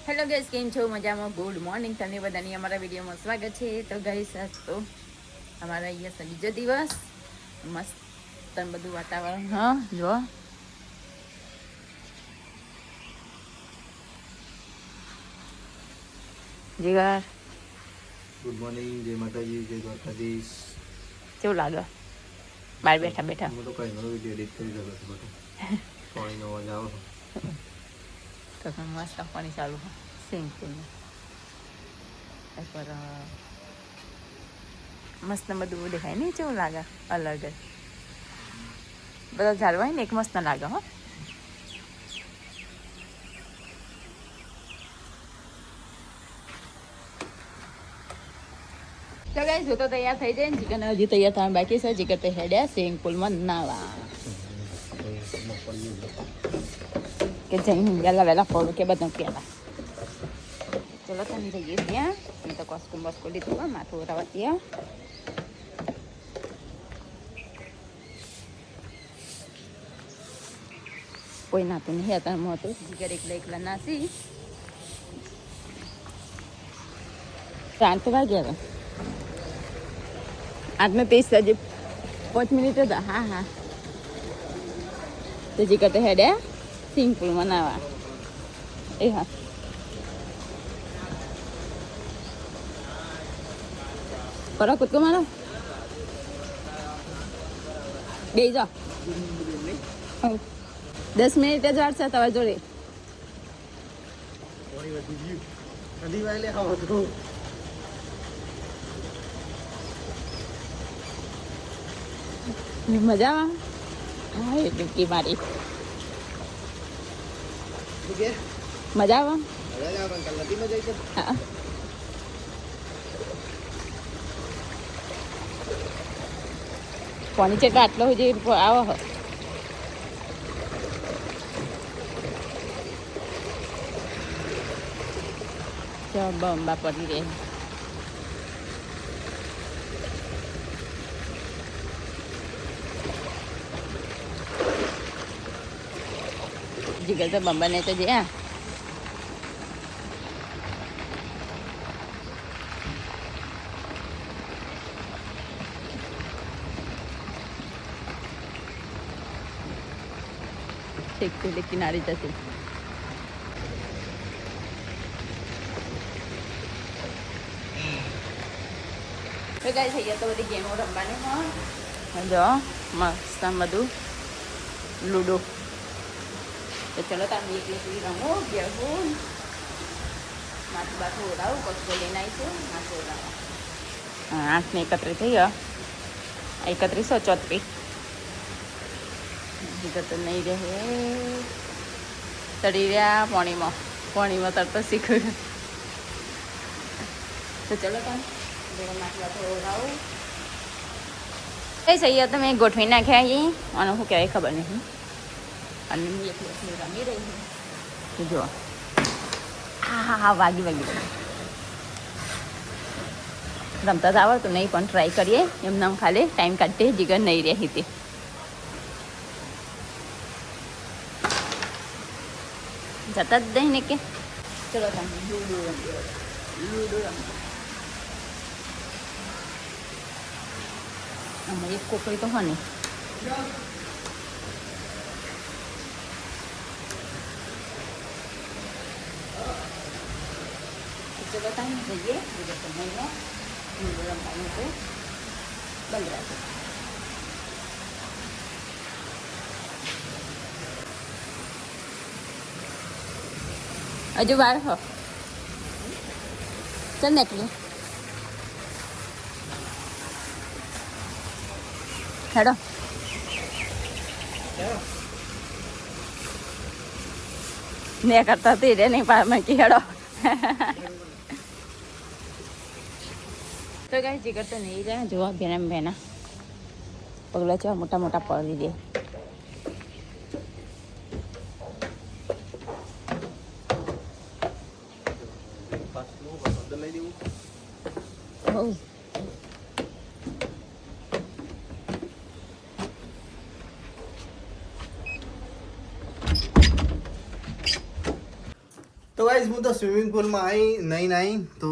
Hello guys, કેમ છો? મજામાં? ગુડ મોર્નિંગ તમને બધાની અમારા વિડીયોમાં સ્વાગત છે. તો ગાઈસ, આજ તો અમારા અહીંયા બીજો દિવસ મસ્ત બધું વાતાવરણ. હા જો જીગર, ગુડ મોર્નિંગ, જય માતાજી, જય દ્વારકાધીશ. કેવું લાગે બહાર બેઠા બેઠા? હું તો કઈ નવો વિડીયો એડિટ કરી રહ્યો છું. પાણીનો અવાજ આવે તો મસ્ત પાણી ચાલુ સ્વિમિંગ પુલમાં પર મસ્ત બધું દેખાય નહીં? કેવું લાગે? અલગ જ બધા ઝાડવા હોય ને એક મસ્ત લાગે. હો તો ગાઈસ, હું તો તૈયાર થઈ જાય ને. ચિકન હજી તૈયાર થવાનું બાકી છે. ચિકન તો હેડ્યા સ્વિમિંગ પુલમાં નાવા કે જઈને વહેલા ફોડું કે બધું પહેલા. ચલો તમે જઈએ ત્યાં. મેં તો કોસ્કુમ બસ્કો લીધું હોય માથું ઉરાવા ત્યાં. કોઈ નાતું નહીં અત્યારમાં હતું. જીગર એકલા નાસી. 8 વાગ્યા હતા. 8:30 હજી 5 મિનિટ હતા. હા તો જીગર તો હેડ્યા સ્વિમિંગ પુલમાં નાવા. એ હા, કરો કૂદકો મારો. બે જાઓ. 10 મિનિટ જ વાર છે તમારી જોડે. મજામાં? હા, એ ડૂબકી મારી. મજામાં? હા. પાણી છે આટલો સુધી આવો હો. બંબા પડી રહે. જીગર તો બંબા ને તો જ્યાં ઠીક પેલી કિનારી જશે. તો ગાઈસ, અહીંયા તો બધી ગેમો રમવાની હોય. જો મસ્ત બધું લૂડો. તો ચલો તમે એકલી રમો. બેહું માથું બાથું ઓડાવું. કચરો લઈને આવીશું માથું ઓડાવવા. 8 ને 31 થઈ ગયો. 31 જીગર તો નહીં રહે. ચડી રહ્યા પાણીમાં તરતો શીખ્યું. તો ચલો તમે માથું બાથું ઓડાવું. કઈ સહી તમે ગોઠવી નાખ્યા અહીં. આનું શું કહેવાય ખબર નહીં. અને એકલી રમી રહી છે. જો હા વાગી રમતા તો આવડતું નહીં, પણ ટ્રાય કરીએ. એમને ખાલી ટાઈમ કાઢીએ. જીગર નહીં રહી હતી. જતા જ દઈ ને કે ચલો તમે લૂડો રમીએ. આમાં એક કોકરી તો હોય ને. ચલો તમે જઈએ. સમયમાં લૂડો રમવાનું તો બંધ રાખો. હજુ વાર હો. ચાલ નીકળી હેડો. ને કરતા હતી રે નહીં પારમાં કે હેડો. તો ગાઈસ, જીગર તો નહીં જાય. જોવા ભેના પગલા છે મોટા મોટા પડી દે. તો ગાઈઝ હું તો સ્વિમિંગ પુલમાં આવી તો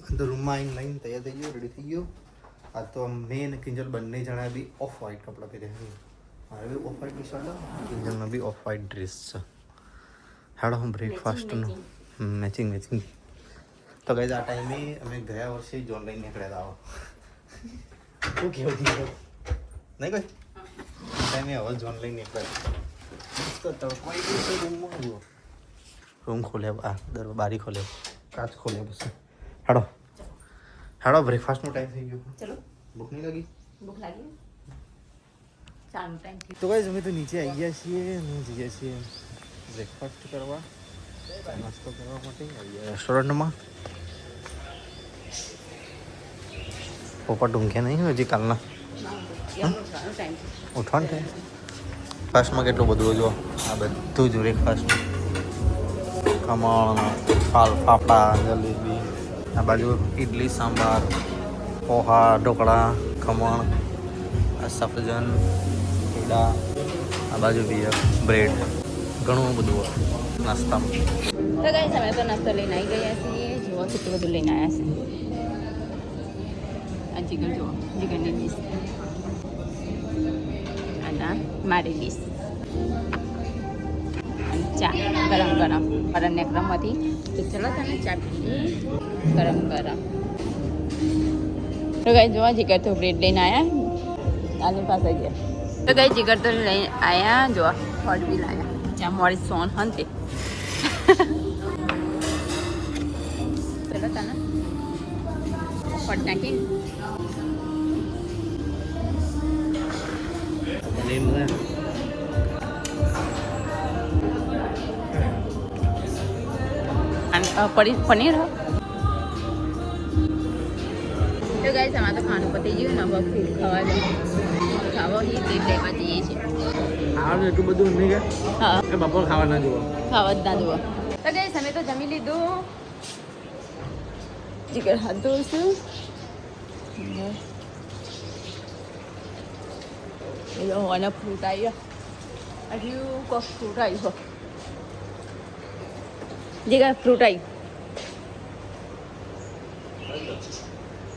અંદર રૂમમાં આવીને નહીં તૈયાર થઈ ગયો રેડી થઈ ગયો. આ તો મેં અને કિંજલ બંને જણા બી ઓફ વ્હાઈટ કપડાં પહેર્યા છે. મારે બી ઓફ વ્હાઈટ ટી શર્ટ કિંજલનો બી ઓફ વ્હાઈટ ડ્રેસ છે. હેડો હું બ્રેકફાસ્ટનું મેચિંગ તો ગાઈઝ આ ટાઈમે અમે ગયા વર્ષે જોન લઈને નીકળ્યા હતા. શું કેવું થયું નહીં કોઈ ટાઈમે હવે જોન લઈને નીકળ્યા મસ્ત તડકો આવી ગયો છે રૂમમાં જુઓ. રૂમ ખોલ્યા બારી ખોલ્યો કાચ ખોલ્યા પછી હેડો બ્રેકફાસ્ટનો ટાઈમ થઈ ગયો. ચલો ભૂખ નહીં લાગી? ભૂખ લાગી ચાલનો ટાઈમ થઈ તો ગાઈઝ અમે તો નીચે આવી ગયા છીએ અને જઈએ છીએ બ્રેકફાસ્ટ કરવા નાસ્તો કરવા માટે રેસ્ટોરન્ટમાં. પોપટ ઊંઘ્યા નહીં હજી કાલના ટાઈમ ઉઠવાનું છે. ફાસ્ટમાં કેટલું બધું જો આ બધું જ બ્રેકફાસ્ટ ખમણ ફાફડા જલેબી આ બાજુ ઇડલી સાંભાર પોહા ઢોકળા ખમણ આ સફરજન ઈડા આ બાજુ બી બ્રેડ ઘણું બધું નાસ્તામાં. તો ગાઈસ અમે તો નાસ્તો લઈને આવી ગયા છીએ. જુઓ કેટલું બધું લઈને આવ્યા છે. આ જીગર જુઓ જીગરની ડીશ અને મારી ડીશ ચા ગરમ ગરમ પરણને ક્રમમાંથી તો ચલો તમે ચા પીએ ગરમ ગરમ. તો ગાઈ જોવા જીગર તો બ્રેડ લઈને આવ્યા આની પાસે ગયા. તો ગાઈ જીગર તો લઈને આવ્યા જોવા હોટ બી લાવ્યા ચા મોડી સોન હંતે ચલો તને હોટ નાખી પનીર હો. તો ગાઈસ આમાં તો ખાવાનું પતી ગયું ને હવે ફૂડ ખાવા એ પ્લેટ લેવા જઈએ છીએ. ખાવાનું એટલું બધું નહીં કે હા કે બપોર ખાવા ના જુઓ. ખાવા જ ના જુઓ. તો ગાઈસ અમે તો જમી લીધું. જીગર હાથ ધોઉં છું. અને ફ્રૂટ આવ્યો હજુ કોક ફ્રૂટ આવ્યું જીગર ફ્રૂટ આવ્યું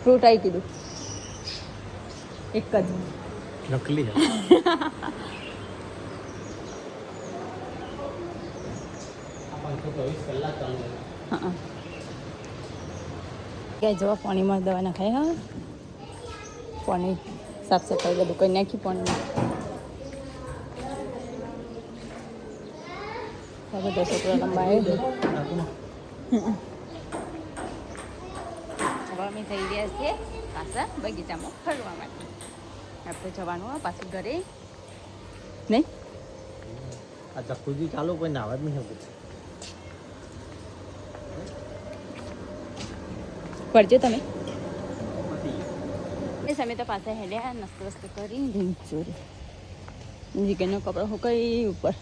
ફ્રૂટ આવી કીધું એક જ નકલી હા ગાય જોવા પાણીમાં દવા નાખાય હા પાણી સાફ સફાઈ બધું કરી નાખી પાણીમાં. બધા છોકરા લંબાય હવે અમે થઈ ગયા છીએ પાછા બગીચામાં ફરવા માટે. આપણે જવાનું પાછું ઘરે નહીં. આ જકુજી ચાલુ કોઈ નાવા જ નહીં હતું. પડજો તમે અમે તો પાછા હેડ્યા નાસ્તો વસ્તો કરી રીંગ ચોરી જીગરના કપડાં હુકાઈ ઉપર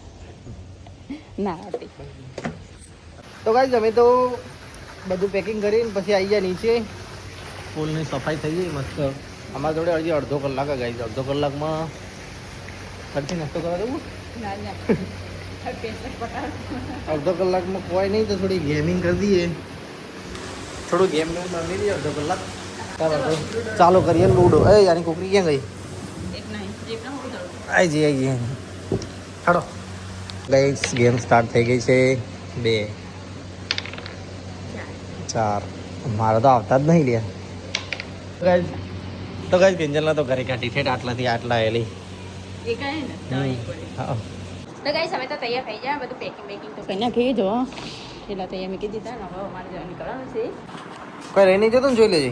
ના હતી. તો ગાઈઝ અમે તો બધું પેકિંગ કરીને પછી આવી ગયા નીચે. પુલની સફાઈ થઈ ગઈ મસ્ત. અમારા જોડે હજી અડધો કલાક ગાઈઝ. અડધો કલાકમાં ફરીથી નાસ્તો કરવા દેવું. અડધો કલાકમાં કોઈ નહીં તો થોડી ગેમિંગ કરી દઈએ. થોડું ગેમ રમી દઈએ અડધો કલાક. ચાલો કરીએ લૂડો. એ યાની કોકરી ક્યાં ગઈ? આવી જઈએ ચાલો ગાઈઝ ગેમ સ્ટાર્ટ થઈ ગઈ છે. 2 4 મારે તો આવતા જ નહીં લ્યા. તો ગાઈઝ કિંજલના તો ઘરે કાઢી ઠેઠ આટલાથી આટલા એલી. તો ગાઈસ અમે તો તૈયાર થઈ ગયા. બધું પેકિંગ તો કરી નાખી જો પેલા તૈયાર મૂકી દીધા ને હવે અમારે જવા નીકળવાનું છે. કોઈ રહી નહીં જતું ને જોઈ લેજે.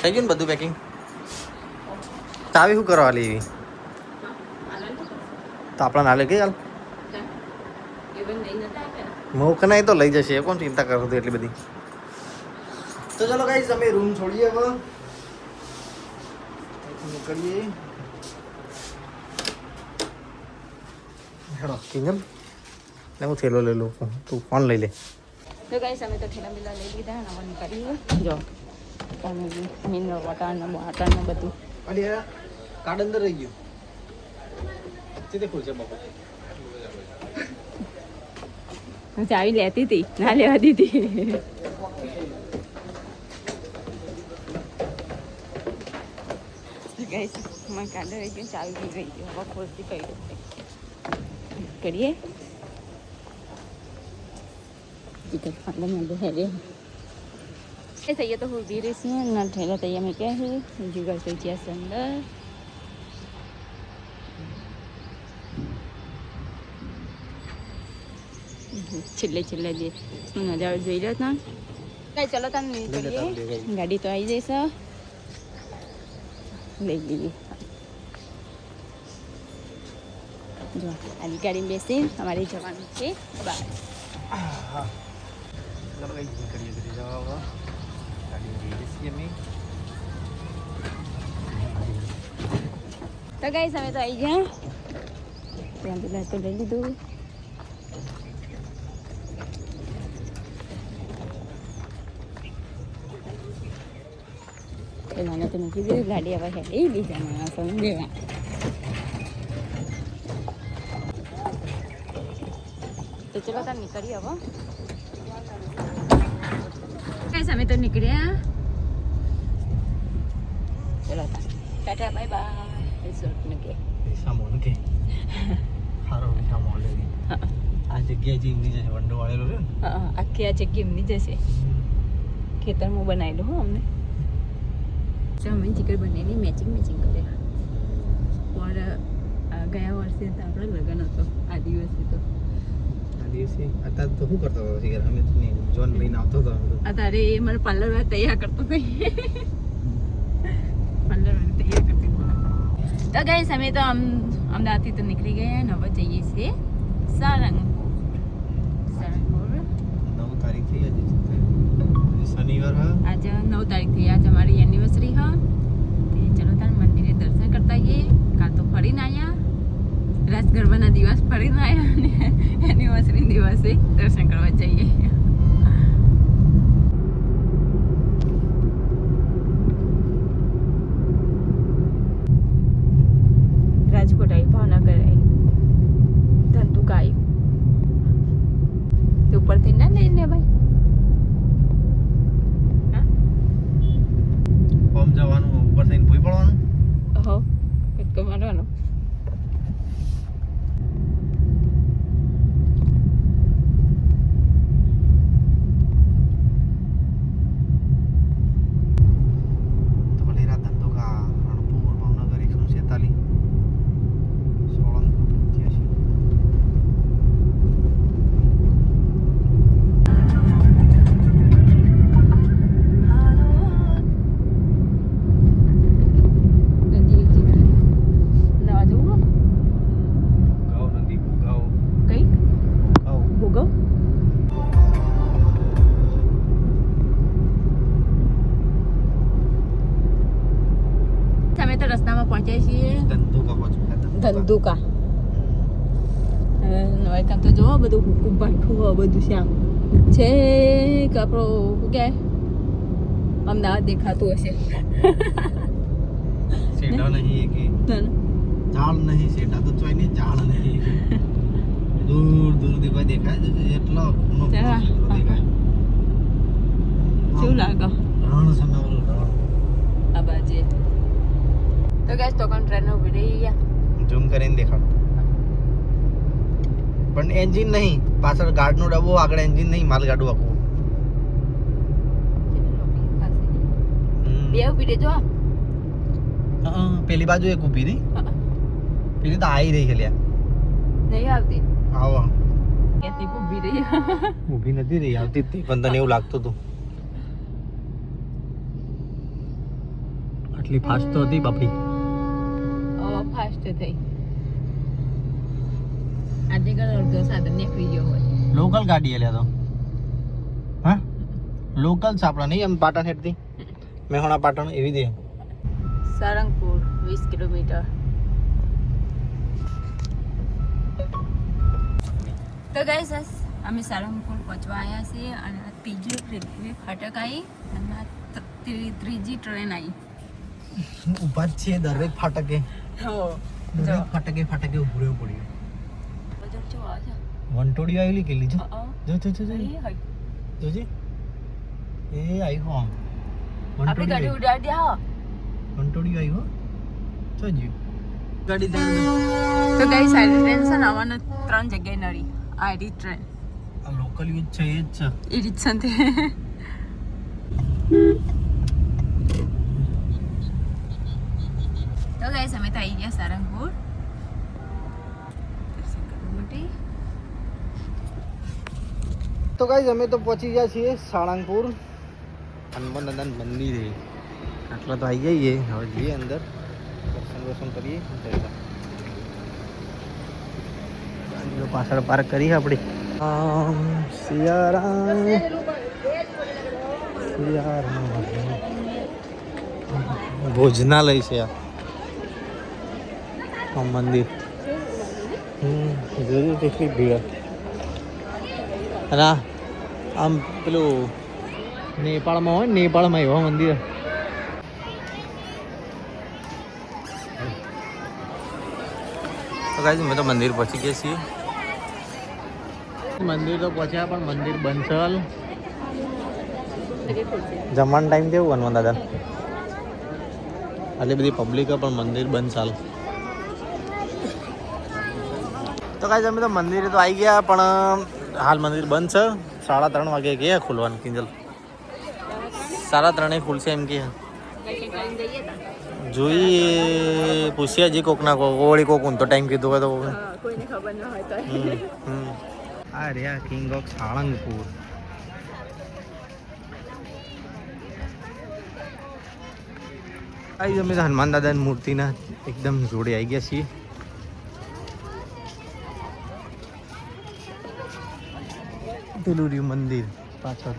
થઈ ગયું ને બધું પેકિંગ. ચાવી શું કરવા લેવી? તો આપણા ના લે કે ચાલ મોક નહીં તો લઈ જશે. કોણ ચિંતા કરો તો એટલી બધી. તો ચલો ગાઈસ અમે રૂમ છોડીએ હવે નીકળીએ. હેડો કિંજલ લે હું થેલો લઈ લઉં. તું ફોન લઈ લે. તો ગાઈસ અમે તો ઠેલા બીલા લઈ લીધા અને હવે નીકળીએ. જો મિનરલ વોટર ને બોટલ ને બધું. અલી કાર્ડ અંદર રહી ગયું. સીધે ખુલશે બાપા. હું ચાવી લેતી હતી ના લેવા દીધી ગાઈસ મને કાંડો રહી ગયો ચાવી ગઈ ગઈ હવે ખોલતી કઈ કરીએ टिकट फाड़ने में है ऐसा ये तो भी रही है ना ठेला तैयार में क्या है जुगाड़ से किया अंदर छिल्ले छिल्ले जे नजारा જોઈ લો તા કઈ ચલો તમે નીકળીએ ગાડી તો આવી જઈશ લઈ લઈએ જો આની ગાડીમાં બેસી અમારે જવાનું છે bye Lama lagi kerja dari Jawa. Tadi di sini. તો ગાઈસ અમે તો આવી ગયા ત્યાં પેલા તો લઈ લીધું પેલાને તો મૂકી દીધું ગાડી હવે હેડી બીજાને સમજેવા તો ચલો તાર નીકળીએ હવે ગાઈસ અમે તો નીકળ્યા ચલો તાર ટાટા બાય બાય રિસોર્ટ ને કે પૈસા મોન કે હારો પૈસા મોન લે આ જગ્યા જે એમની જશે વંડો વાળેલો છે હા આખી આ જગ્યા એમની જશે ખેતરમાં બનાવેલું હો અમને તો અમે ચિકન બનાવીને મેચિંગ કરે પર ગયા વર્ષે તો આપણે લગ્ન હતો આ દિવસે તો આ દિવસે અત્યારે તો શું કરતો હતો શિખર અમે તો જોન લઈને આવતો હતો અત્યારે એ મારે પાર્લરમાં તૈયાર કરતો હતો પાર્લરમાં તૈયાર કરતી તો ગાઈસ અમે તો અમદાવાદથી તો નીકળી ગયા અને હવે જઈએ છીએ સારંગપુર 9 તારીખ થઈ આજે શનિવાર હા આજે 9 તારીખ થઈ આજે અમારી એનિવર્સરી હા તે ચલો તાર મંદિરે દર્શન કરતા આવીએ કાલ તો ફરીને આવ્યા રાસ ગરબાના દિવસ ફરીને આવ્યા અને એનિવર્સરી દિવસે દર્શન કરવા જઈએ રાજકોટ આવી ભાવનગર આવી ધંધુકા આવ્યું તે ઉપરથી ના લઈને ભાઈ પમ જવાનું ઉપર થઈને ભૂઈ પડવાનું હો કટકો મારવાનો ધોલેરા ધંધુકા રણપુર ભાવનગર 146 સોળંગ 85 રસ્તામાં પહોંચ્યા છીએ ધંધુકા નવાઈકામ તો જોવો બધું હુકુમ ભાઠું હોય બધું શ્યામ છે કે આપણો શું કે અમદાવાદ દેખાતું હશે સેડા નહીં કે જાળ નહીં સેડા તો ચોય નહીં જાળ નહીં દૂર દૂર દેખાય છે એટલો ખૂણો દેખાય શું લાગે રણ સનાવલું રણ આ બાજે તો ગાઈસ તો કોણ ટ્રેન ઉભી રહી ગયા ઝૂમ કરીને દેખાડ પણ એન્જિન નહીં પાછળ ગાર્ડનો ડબ્બો આગળ એન્જિન નહીં માલગાડું આખું બે ઉભી રહેજો પેલી બાજુ એક ઊભી રહી પેલી તો આવી રહી છે લ્યા નહીં આવતી આવો કેતી ઉભી રહી ઊભી નથી રહી આવતી જ પણ તને એવું લાગતું હતું આટલી ફાસ્ટ તો હતી બાપડી ફાસ્ટ થઈ આજે કલ અડધો સાધન નીકળી ગયો હોય લોકલ ગાડી એ લ્યા તો હા લોકલ છે આપણા નહીં એમ પાટણ હેઠથી મેહોણા પાટણ એવી દે સારંગપુર 20 કિલોમીટર તો ગાઈસ અમે સારંગપુર પહોંચવા આવ્યા છીએ અને ત્રીજી રેલવે ફાટક આવી અને ત્રીજી ટ્રેન આવી ઊભા જ છીએ દરેક ફાટકે હો દરેક ફાટકે ઉભું રહેવું પડ્યું બજર જો આ છે વંટોડી આવેલી કે લીજો જો જો જો નહીં હોય. જોજે એ આવી હો આપણી ગાડી ઉડાડી આવો. વંટોડી આવી હો જોજો ગાડી દે તો ગાઈસ આ ટ્રેન છે ને આવવાના 3 જગ્યાએ નડી. આ રી ટ્રેન આ લોકલ યુઝ છે એ જ છે એ રીત છે. તો ગાઈસ અમે તો આવી ગયા સારંગપુર દર્શન કરવા માટે. તો ગાઈસ અમે તો પહોંચી ગયા છીએ સાળંગપુર હનુમાન દાદાનું મંદિર છે આટલા તો આવી જઈએ હવે જઈએ અંદર દર્શન કરીએ ગાડીઓ પાછળ પાર્ક કરી આપણી સિયારામ ભોજનાલય છે આ મંદિર જરૂર કેટલી ભીડ અને આમ પેલું નેપાળમાં હોય નેપાળમાં એવા મંદિર તો ગાઈસ અમે તો મંદિર પહોંચી ગયા છીએ મંદિર તો પહોંચ્યા પણ મંદિર બંધ ચાલ જમવાનું ટાઈમ કેવું હનુમાન દાદા આટલી બધી પબ્લિક પણ મંદિર બંધ ચાલ તો ગાઈસ અમે તો મંદિરે તો આવી ગયા પણ હાલ મંદિર બંધ છે 3:30 વાગે ગયા ખુલવાનું કિંજલ 3:30 ખુલશે એમ કે જોઈએ પૂછીએ હજી કોકના વળી કોક ઊંધો ટાઈમ કીધું હોય તો કોઈને ખબર ન હોય તો આ રહ્યા કિંગ ઓફ સાળંગપુર આવી અમે હનુમાન દાદાની મૂર્તિના એકદમ જોડે આવી ગયા છીએ પેલું રહ્યું મંદિર પાછળ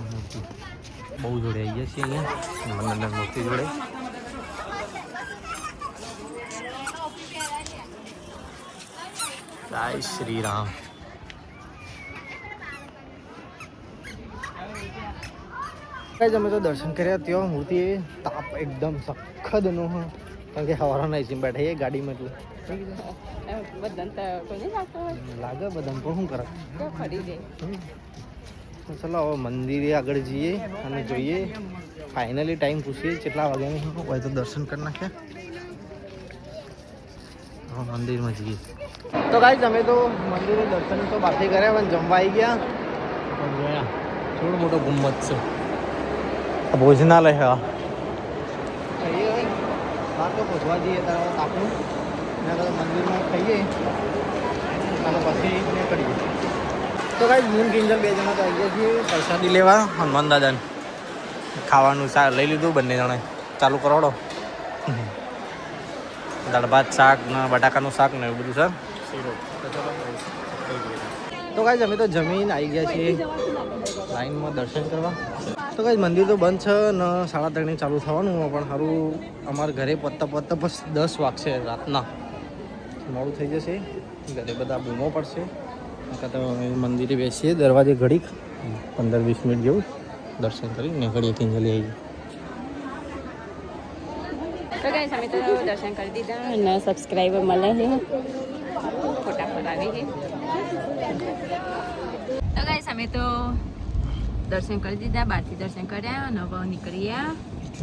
મૂર્તિ બહુ જોડે આવી ગયા છીએ અહીંયા હનુમાન મૂર્તિ જોડે જય શ્રી રામ અમે તો દર્શન કર્યા ત્યાં મૂર્તિ તાપ એકદમ સખત નો કારણ કે હવાના નહીં બેઠા ગાડીમાં એટલે લાગે બધાને પણ શું કરે ચલો હવે મંદિરે આગળ જઈએ અને જોઈએ ફાઇનલી ટાઈમ પૂછીએ કેટલા વાગ્યાની હોય તો દર્શન કરી નાખ્યા હવે મંદિરમાં જઈએ તો ગાઈસ અમે તો મંદિરે દર્શન તો બાકી કર્યા પણ જમવા આવી ગયા થોડો મોટો ગુમ્મત છે ભોજનાલય હા બહાર તો પહોંચવા જઈએ ત્યારે તાપનું એના કરતાં મંદિરમાં ખાઈએ અને પછી નીકળીએ તો કાંઈ મૂન કિંજલ 2 જણા તો આવી ગયા છીએ પ્રસાદી લેવા હનુમાન દાદાને ખાવાનું શાક લઈ લીધું બંને જણે ચાલુ કરોડો દાળ ભાત શાક ને બટાકાનું શાક ને એવું બધું સર તો કાંઈ અમે તો જમીન આવી ગયા છીએ લાઈનમાં દર્શન કરવા તો કાંઈ મંદિર તો બંધ છે ને 3:30 ચાલુ થવાનું પણ સારું અમારા ઘરે પત્તા બસ 10 વાગશે રાતના મોડું થઈ જશે ઘરે બધા બૂમો પડશે તો મંદિરે બેસીએ દરવાજે ઘડીક 15-20 મિનિટ જેવું દર્શન કરી ને ઘડીએ કિંજલી આવી તો ગાઈસ અમે તો દર્શન કરી દીધા અને સબસ્ક્રાઈબર મળે છે ફટાફટ આવી છે તો ગાઈસ અમે તો દર્શન કરી દીધા બહારથી દર્શન કર્યા અને હવે નીકળ્યા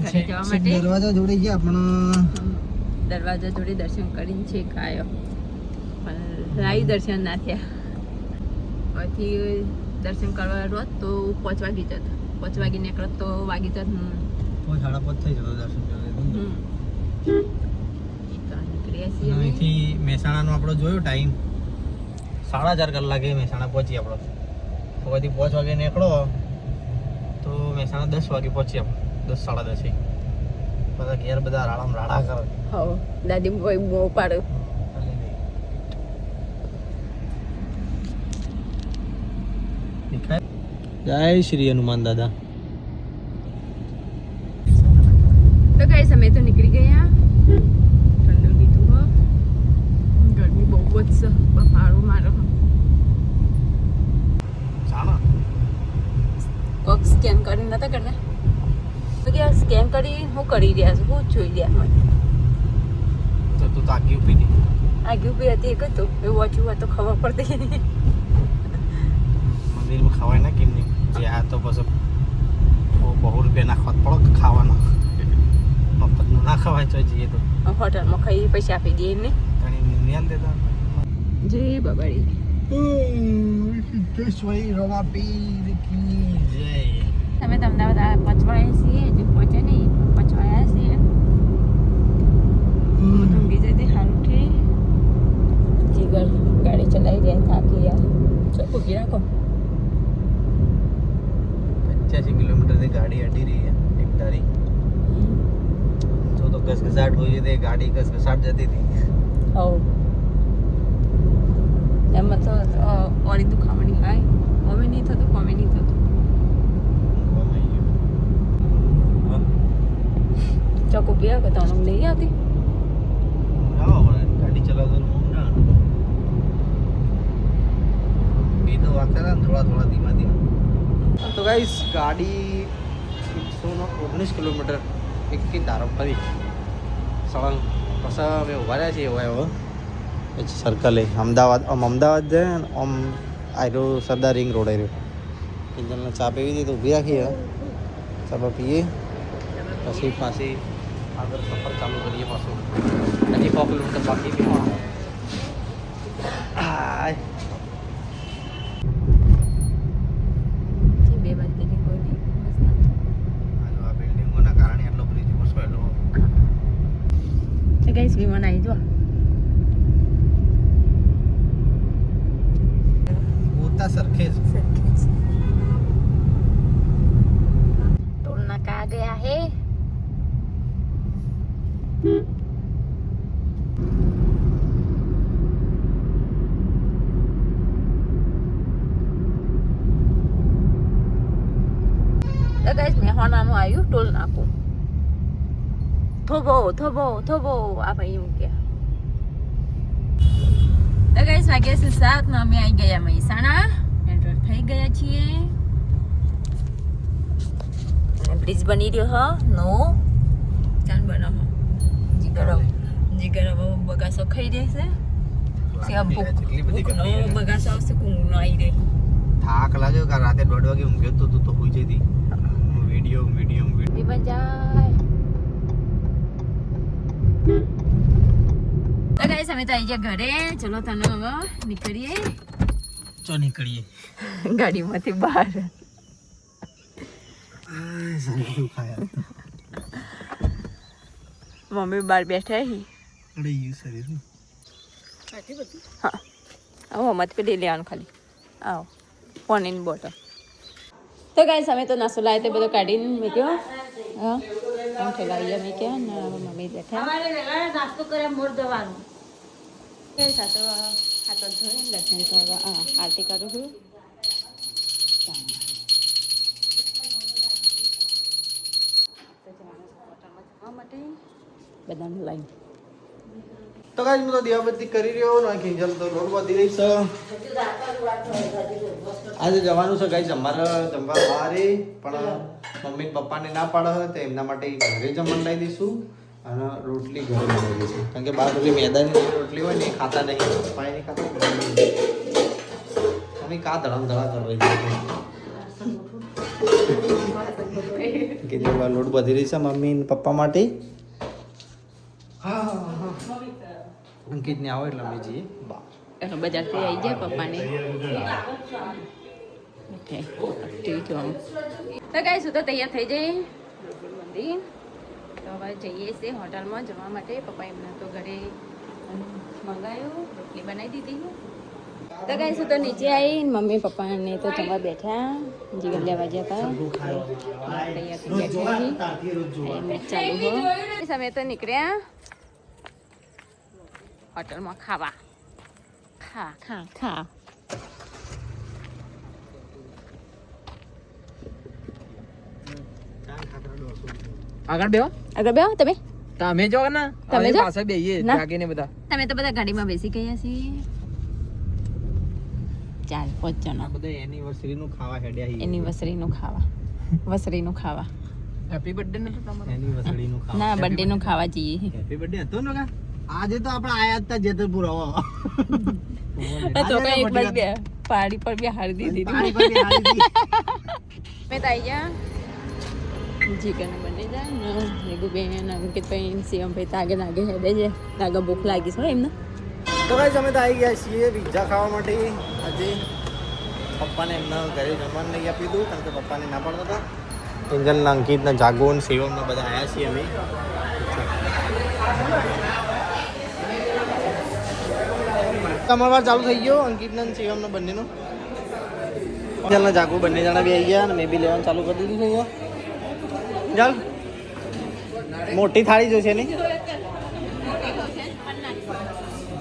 ઘરે જવા માટે દરવાજા જોડે ગયા પણ દરવાજા જોડે દર્શન કરીને છેક આવ્યો પણ લાઈવ દર્શન ના થયા પછી દર્શન કરવા રોત તો 5 વાગી જત 5 વાગી નીકળત તો વાગી જત 5:30 થઈ જતો દર્શન નીકળ્યા અહીંથી મહેસાણાનો આપણો જોયો ટાઈમ 4:30 કલાકે મહેસાણા પહોંચી આપણો પછી 5 વાગે નીકળો તો મહેસાણા 10 વાગે પહોંચી આપણે 10-10:30 બધા ઘેર બધા રાડા કરે હો દાદી ભાઈ બહુ પાડો જય શ્રી હનુમાન દાદા તો ગાઈસ અમે તો નીકળી ગયા ઠંડુ લીધું હો ગરમી બહુ જ છે બફારો મારો ચાલો કોક સ્કેન કરી નતા કરતા તો કે સ્કેન કરી હું કરી રહ્યા છું હું જોઈ રહ્યા મને તો તું તાકી ઉભી હતી આગળ બી હતી એક હતું એવું વાંચ્યું હોય તો ખબર પડતી મંદિરમાં ખવાય ના કેમ નહીં જે આ તો પછી બહુ રૂપિયા નાખવા પડો કે ખાવાનો મફતનું ના ખવાય તો જઈએ તો હોટલમાં ખાઈ પૈસા આપી દઈએ એમને ઘણી નિયમ દેતા જય બાબાડી સિદ્ધેશ્વરી રવા પીર કી જય તમે તો અમદાવાદ પચવાયા છીએ હજુ પહોંચે નહીં પચવાયા છીએ ઊંઘી જતી સારું છે જીગર ગાડી ચલાવી રહ્યા થાકી યાર ચો ઊભી રાખો 85 કિલોમીટરની ગાડી અડી રહી है एक तारी तो घसघसाट हुई थी गाड़ी घसघसाट जाती थी હવ એમાં તો ઓરી દુખાવાની હાય હવે નહીં થતું કોમે નહીં થતું ચોક ઊભી રાખો તો લઈ આવતી गाड़ी चलावतो भी तो वागता था थोड़ा थोड़ा धीमा धीमा तो गाइस गाड़ी 119 किलोमीटर एक की दारो फरी सड़ंग पासा અમે ઉભા રહ્યા છીએ હવે પછી સર્કલ અમદાવાદ જાય ને આમ આયરો સરદાર રિંગ રોડ આયરો કિંજલને ચા પીવી હતી તો ઊભી રાખી ચા પીએ પછી પાછી આગળ સફર ચાલુ કરીએ પાછું હજી 100 કિલોમીટર બાકી છે બે બાજુની કોઈ આ બિલ્ડિંગોના કારણે એટલો બ્રિજ વસવાયેલો તો ગાઈસ વિમાન આવી જો ઉડતા સરખે જ टोल नाका आ गया है તો ગાઈસ મેહોણાનું આવ્યું ટોલ નાકું થોબો થોબો થોબો આ ભાઈ એવું કે તો ગાઈસ વાગ્યા છે 7 ને અમે આવી ગયા મહેસાણા એન્ટર થઈ ગયા છીએ અને બ્રિજ બની રહ્યો હ નો ચાલ બનાવો જીગર હવે બગાસો ખાઈ રહેશે સેમ ભૂખનો બગાસો આવશે કુંગનો આવી રહી થાક લાગ્યો કે રાતે 1:30 વાગે ઊંઘ્યો તો તું તો હોઈ જતી વિડિયો વિમાન જાય તો ગાઈસ અમે તો આવી ગયા ઘરે ચલો તને હવે નીકળીએ ચો નીકળીએ ગાડીમાંથી બહાર મમ્મી બહાર બેઠા હી અડે યુ શરીર હા આવો મત પેલી લેવાનું ખાલી આવો પાણીની બોટલ તો ગાઈસ અમે તો નાસ્તો લાવ્યા તે બધો કાઢીને મૂક્યો હા આમ ઠેલાવીએ મૂક્યા ને હવે મમ્મી બેઠા નાસ્તો કરે મોર દવાનું ગાઈસ આ તો હાથ ધોઈ દર્શન કરવા આરતી કરું છું માટે બધાનું લાઈન તો ગાઈસ હું તો દીવાબત્તી કરી રહ્યો ને કિંજલ તો રોડ વધી રહી છે આજે જવાનું છે ગાઈસ અમારે જમવા બહારે પણ મમ્મી પપ્પાને ના પાડે તો એમના માટે ઘરે જમવાનું લાવી દઈશું અને રોટલી ઘરે બનાવી દઈશું કારણ કે બહાર બધી મેદાની રોટલી હોય ને એ ખાતા નહીં પપ્પા નહીં ખાતા મમ્મી કા ધડા કરવાઈ કીધું લોટ વધી રહી છે મમ્મી ને પપ્પા માટે અંકિત ને આવો એટલે અમે જઈએ બા બજારથી આવી જાય પપ્પાને ટીવી જોવાનું તો ગાઈસ હું તો તૈયાર થઈ જઈ મંદિર તો હવે જઈએ છીએ હોટલમાં જવા માટે પપ્પા એમને તો ઘરે મંગાવ્યું રોટલી બનાવી દીધી તો ગાઈસ હું તો નીચે આવી મમ્મી પપ્પાને તો જમવા બેઠા જીવન લેવા ગયા હતા તૈયાર થઈ બેઠા મેચ ચાલુ હોય સમય તો નીકળ્યા હોટલમાં ખાવા ખા ખા ખા આગળ બેહો તમે તમે જો ને તમે જો? પાસે બેહીએ ના. જાગીને બધા તમે તો બધા ગાડીમાં બેસી ગયા છીએ 4-5 જણા બધા એનિવર્સરી નું ખાવા હેડ્યા એનિવર્સરીનું ખાવા વસરીનું ખાવા હેપી બર્થડે ને તમારો એનિવર્સરી નું ખાવા ના બર્થડે નું ખાવા જઈએ હેપી બર્થડે હતો ને કા આજે તો આપણે આયા હતા જેતરપુર હવે તો કઈ એક બાજુ બે પાડી પર બે હારી દીધી પાણી પર બી હારી હતી. મેં તો આવી ગયા ચિકન બની જાય ને ભેગું બેન અંકિતભાઈ શિવમભાઈ તો આગળ નાગે હેડે છે આગળ ભૂખ લાગી છે હો એમને તો ગાઈસ અમે તો આવી ગયા છીએ પિઝા ખાવા માટે. આજે પપ્પાને એમના ઘરે જમવાનું લઈ આપી દઉં કારણ કે પપ્પાને ના પાડતા હતા. કિંજલ અંકિત ને જાગો ને શિવમ ને બધા આવ્યા છીએ અમે. તમારો વાર ચાલુ થઈ ગયો અંકિત ને શિવમ ને બંનેનો. કિંજલ ને જાગો બંને જણા બી આવી ગયા અને મેં બી લેવાનું ચાલુ કરી દીધું છે. ચાલ મોટી થાળી જોશે ને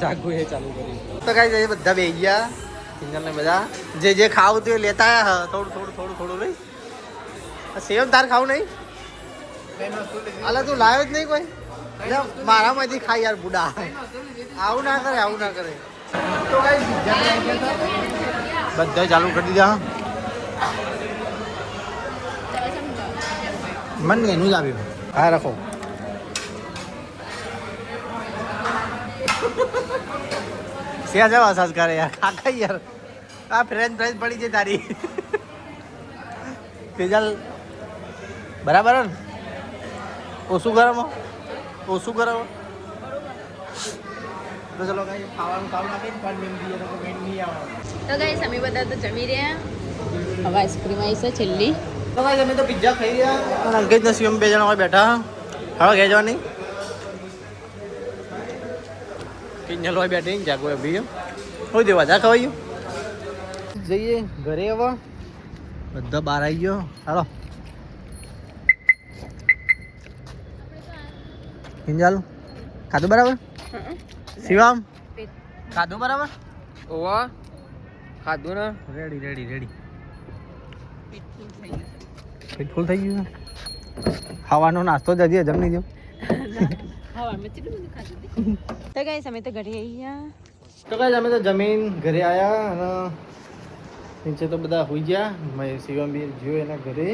જાગુ એ ચાલુ કર્યું. તો કાંઈ બધા બેસી ગયા કિંજલ ને બધા જે ખાવું તે લેતા આવ્યા. થોડું નહીં સેવ તાર ખાવું નહીં અલા તું લાવ્યો જ નહીં કોઈ મારામાંથી ખાઈ યાર બુડા આવું ના કરે તો બધા ચાલુ કરી દીધા. મન એનું જ આવ્યું હા રાખો. સ્યા જવા સાસ કરે યાર ખાખા યાર આ ફ્રેન્ચ ફ્રાઈઝ પડી છે તારી તેજલ બરાબર ને ઓછું ગરમ તો ચલો કઈ ખાવાનું ખાવું નાખે પણ મેં દીએ તો મેં નહીં આવવાનું. તો ગાઈસ અમે બધા તો જમી રહ્યા હવે આઈસ્ક્રીમ આવી છે છેલ્લી. તો ભાઈ અમે તો પિઝા ખાઈ રહ્યા અને અંકિત ને શિવમ બે જણા બેઠા હવે ઘેર જવાની કિંજલ હોય બેઠી જાગો ભાઈ હોય દેવા જા ખવાઈ જઈએ ઘરે હવે બધા બહાર આવી ગયો હાલો કિંજલ ખાધું બરાબર શિવમ ખાધું બરાબર ઓવા ખાધું ને રેડી પેટ ફૂલ થઈ ગયું ખાવાનો નાસ્તો જ હજી હજમ નહીં થયો. તો ગાઈસ અમે તો ઘરે આવી ગયા. તો કાંઈ અમે તો જમીન ઘરે આવ્યા અને નીચે તો બધા હોઈ ગયા મેં શિવમ બી જોયો એના ઘરે.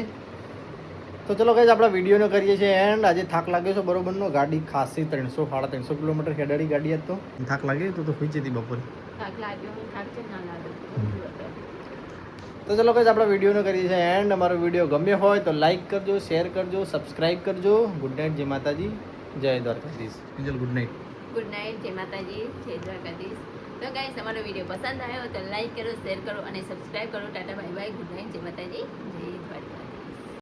તો ચલો કાંઈ આપણા વિડીયોનો કરીએ છીએ એન્ડ. આજે થાક લાગ્યો છે બરોબરનો. ગાડી ખાસી 300-350 કિલોમીટર હેડાડી ગાડી હતી તો થાક લાગ્યો તો હોઈ જતી બપોરે. થાક લાગ્યો થાક છે ના લાગ્યો તો ચલો કાંઈ આપણા વિડીયોનો કરીએ છીએ એન્ડ. અમારો વિડીયો ગમ્યો હોય તો લાઈક કરજો, શેર કરજો, સબસ્ક્રાઈબ કરજો. ગુડ નાઇટ, જય માતાજી, જય Dwarkadhish. Kinjal good night. Good night, જય માતાજી, જય દ્વારકાધીશ. તો ગાઈસ અમારો વિડીયો પસંદ આવ્યો તો લાઈક કરો, શેર કરો અને સબસ્ક્રાઈબ કરો. Tata bye bye, good night, જય માતાજી, જય